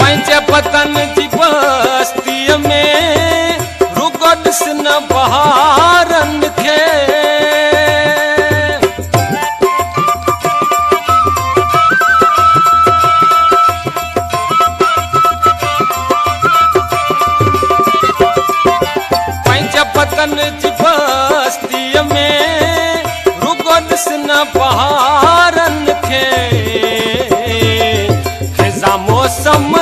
पंहिंजे बदन जी बस्तीअ में रुगो ॾिस न बहारनि खे पंहिंजे बदन जी बस्तीअ में रुगो ॾिस न बहारनि खे खिज़ा मौसम